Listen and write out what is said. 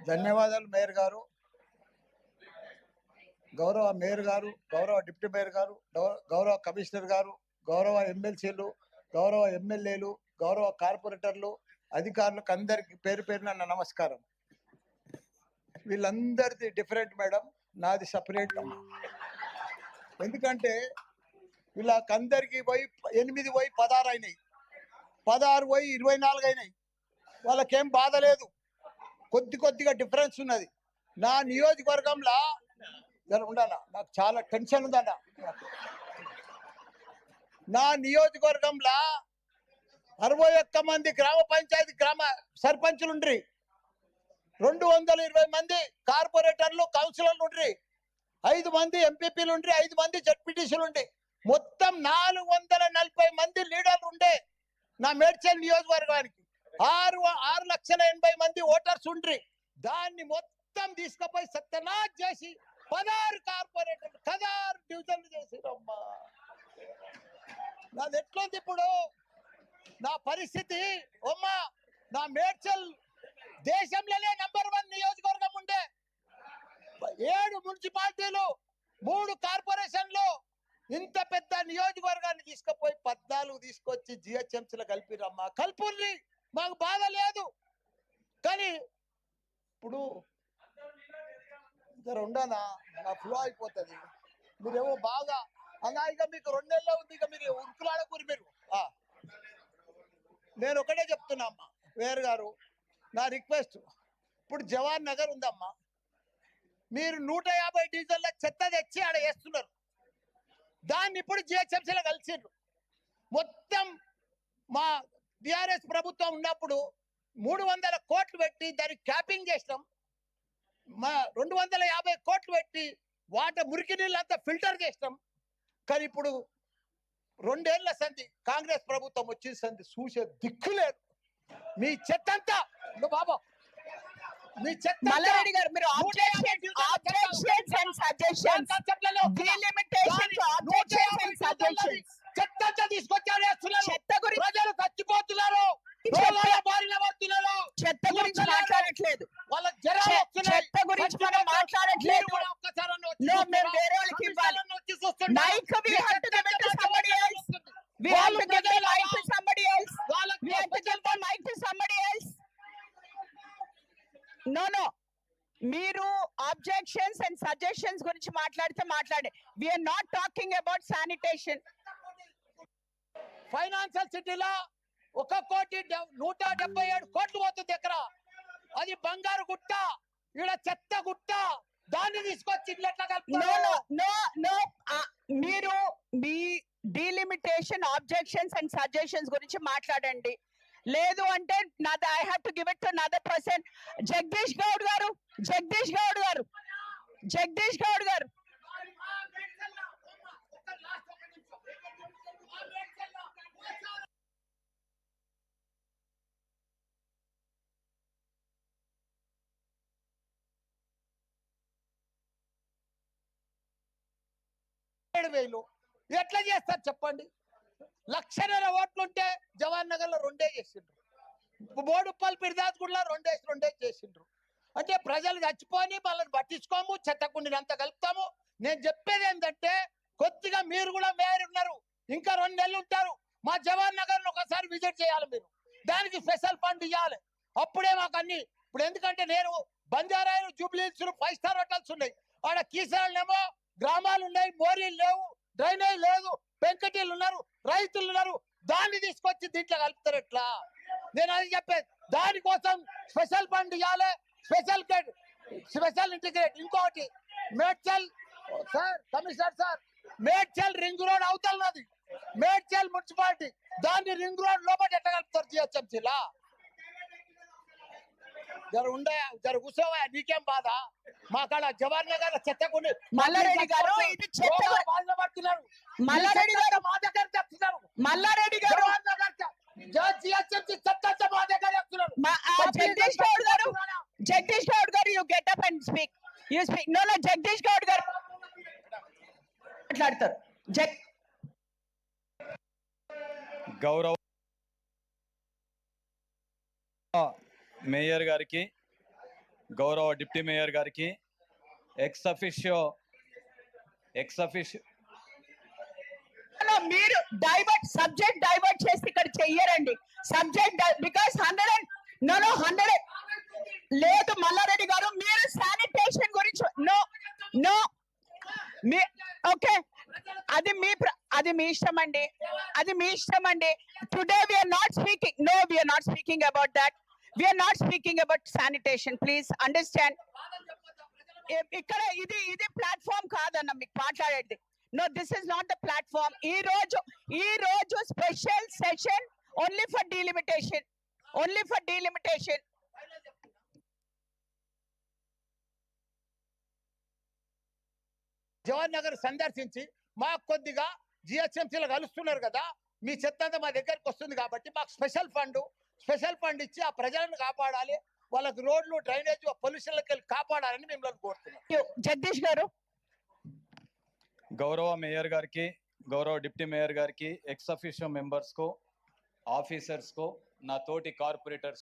ధన్యవాదాలు మేయర్ గారు, గౌరవ మేయర్ గారు, గౌరవ డిప్యూటీ మేయర్ గారు, గౌరవ కమిషనర్ గారు, గౌరవ ఎమ్మెల్సీలు, గౌరవ ఎమ్మెల్యేలు, గౌరవ కార్పొరేటర్లు, అధికారులకు అందరికి పేరు పేరున నా నమస్కారం. వీళ్ళందరిది డిఫరెంట్ మేడం, నాది సపరేట్. ఎందుకంటే వీళ్ళకందరికి పోయి 8 పోయి 16 అయినాయి, 16 పోయి 24 అయినాయి. వాళ్ళకేం బాధ లేదు, కొద్దిగా డిఫరెన్స్ ఉన్నది. నా నియోజకవర్గంలో ఉండాలా, నాకు చాలా టెన్షన్ ఉందన్న. నా నియోజకవర్గంలో 61 మంది గ్రామ పంచాయతీ సర్పంచులు ఉండ్రి, 220 మంది కార్పొరేటర్లు కౌన్సిలర్లు ఉండ్రి, 5 మంది ఎంపీపీలు ఉండ్రి, 5 మంది జడ్పీటీసీలు ఉండి, మొత్తం 440 మంది లీడర్లు ఉండే నా మేడ్చల్ నియోజకవర్గానికి. 6,80,000 మంది ఓటర్స్ ఉండ్రి. దాన్ని మొత్తం తీసుకుపోయి సత్యనాథ్ చేసి 16 కార్పొరేటర్లు 16 డివిజన్లు చేసిరమ్మా. నాది ఎట్లుంది ఇప్పుడు నా పరిస్థితి? అమ్మా, నా మేడ్చల్ దేశంలోనే నంబర్ 1 నియోజకవర్గం ఉండే, 7 మున్సిపాలిటీలు, 3 కార్పొరేషన్లు, ఇంత పెద్ద నియోజకవర్గాన్ని తీసుకుపోయి 14 తీసుకొచ్చి జిహెచ్ఎంసీలో కలిపిరమ్మా. కల్పుల్ని, మాకు బాధ లేదు. కానీ ఇప్పుడు ఉండాలా, నా ఫ్లో అయిపోతుంది. మీరేమో బాగా అలా, ఇక మీకు 2 నెలల్లో ఉంది, ఇక మీరు ఉరుకులాడకూరి. మీరు నేను ఒకటే చెప్తున్నా అమ్మా వేరు గారు, నా రిక్వెస్ట్, ఇప్పుడు జవాన్ నగర్ ఉందమ్మా, మీరు 150 డీజిల్ల చెత్త తెచ్చి ఆడ వేస్తున్నారు. దాన్ని ఇప్పుడు జిహెచ్ఎంసీలో కలిసిండ్రు. మొత్తం మా టిఆర్ఎస్ ప్రభుత్వం ఉన్నప్పుడు 300 కోట్లు పెట్టి దానికి క్యాపింగ్ చేసినాం. మా 250 కోట్లు పెట్టి మురికి నీళ్ళు అంతా ఫిల్టర్ చేసినాం. కానీ ఇప్పుడు 2 ఏళ్ల సంధి కాంగ్రెస్ ప్రభుత్వం వచ్చింది, సంధి చూసే దిక్కు లేదు. మీ చెత్త అంతా బాబా, మీ చెత్త మల్లారెడ్డి గారు, మీరు చెత్త తీసుకొచ్చారు. ప్రజలు చచ్చిపోతున్నారు, చెత్త గురించి మాట్లాడట్లేదు, వాళ్ళకి జరాలు వస్తున్నాయి. చెత్త గురించి మనం మాట్లాడట్లేదు. మేము వేరే వాళ్ళకి ఇవ్వాలి. Mic we have to give it to somebody else. We have to give the mic to somebody else. We have to give the mic to somebody else. No. మీరు ఆబ్జెక్షన్స్ అండ్ సజెషన్స్ గురించి మాట్లాడితే మాట్లాడే. We are not talking about sanitation. Financial సిటీలో 1,177 కోట్లు పోతుంది ఎకరా. అది బంగారు గుట్ట, ఈడ చెత్త గుట్ట. దాన్ని తీసుకొచ్చి మీరు మీ డీలిమిటేషన్, ఆబ్జెక్షన్స్ అండ్ సజెషన్స్ గురించి మాట్లాడండి. లేదు అంటే I have to give it to another person. Jagadish Goud గారు ఎట్లా చేస్తారు చెప్పండి? 1,00,000 ఓట్లుంటే జవహర్ నగర్ లో 2 చేసిండ్రు, బోడుప్పల్ పిర్దాస్గూడలో 2 చేసిండ్రు. అంటే ప్రజలు చచ్చిపోని వాళ్ళని పట్టించుకోము, చెత్తకుండినంత కలుపుతాము. నేను చెప్పేది ఏంటంటే, కొద్దిగా మీరు కూడా మేయర్ ఉన్నారు, ఇంకా 2 నెలలు ఉంటారు. మా జవహర్ నగర్ ఒకసారి విజిట్ చేయాలి మీరు, దానికి స్పెషల్ ఫండ్ ఇవ్వాలి. అప్పుడే మాకు అన్ని. ఇప్పుడు ఎందుకంటే నేను బంజారాలు, జూబ్లీహిల్స్ 5 స్టార్ హోటల్స్ ఉన్నాయి, ఆడ కీసరాళ్ళేమో గ్రామాలు ఉన్నాయి, మోరీలు లేవు, డ్రైనేజ్ లేదు, పెంకటీలు ఉన్నారు, రైతులు ఉన్నారు. దాన్ని తీసుకొచ్చి దీంట్లో కలుపుతారు ఎట్లా? నేను అది చెప్పేది. దానికోసం స్పెషల్ ఫండ్ ఇవ్వాలి, స్పెషల్ ఇంటిగ్రేట్. ఇంకోటి Medchal sir, commissioner sir, Medchal ring road అవతలన్నది మేడ్చల్ మున్సిపాలిటీ, దాన్ని రింగ్ రోడ్ లోపల ఎట్లా కలుపుతారు జిహెచ్ఎంసీలా? జర కూర్చోవా, నీకేం బాధ? మా కాడ జవహర్ నగర్ చెత్తకుండి మల్లారెడ్డి గారు, ఇది బాధపడుతున్నారు. మల్లారెడ్డి గారు మా దగ్గర చెప్తున్నారు. మల్లారెడ్డి గారు జగదీష్ గౌడ్ గారు you get up and speak. You speak. No Jagadish Goud గారు మాట్లాడతారు. గౌరవ మేయర్ గారికి, గౌరవ డిప్యూటీ మేయర్ గారికి ఎక్స్ అఫిషియో మీరు సబ్జెక్ట్ డైవర్ట్ చేసి ఇక్కడ చెయ్యరండి. సబ్జెక్ట్ బికాస్ 100 లేదు మల్లారెడ్డి గారు, మీరు శానిటేషన్ గురించి నో ఓకే, అది మీ ఇష్టం అండి, అది మీ ఇష్టం అండి. Today we are not speaking about that. We are not speaking about sanitation, please understand. ఇక్కడ ఇది ప్లాట్ఫామ్ కాదన్న మీకు మాట్లాడేది. No, this is not the platform. ఈ రోజు special session only for delimitation. Jawahar Nagar సందర్శించి మాకు కొద్దిగా జిహెచ్ఎంసీలో కలుస్తున్నారు కదా, మీ చెత్త అంతా మా దగ్గరికి వస్తుంది కాబట్టి మాకు స్పెషల్ ఫండ్ ఇచ్చి ఆ ప్రజలను కాపాడాలి, వాళ్ళకి రోడ్లు డ్రైనేజ్ పొల్యూషన్లకి వెళ్ళి కాపాడాలని మిమ్మల్ని కోరుతున్నాం. జగదీష్ గారు, గౌరవ మేయర్ గారికి, గౌరవ డిప్యూటీ మేయర్ గారికి, ఎక్స్ అఫిషియో మెంబర్స్ को, ఆఫీసర్స్ को, నా తోటి కార్పొరేటర్స్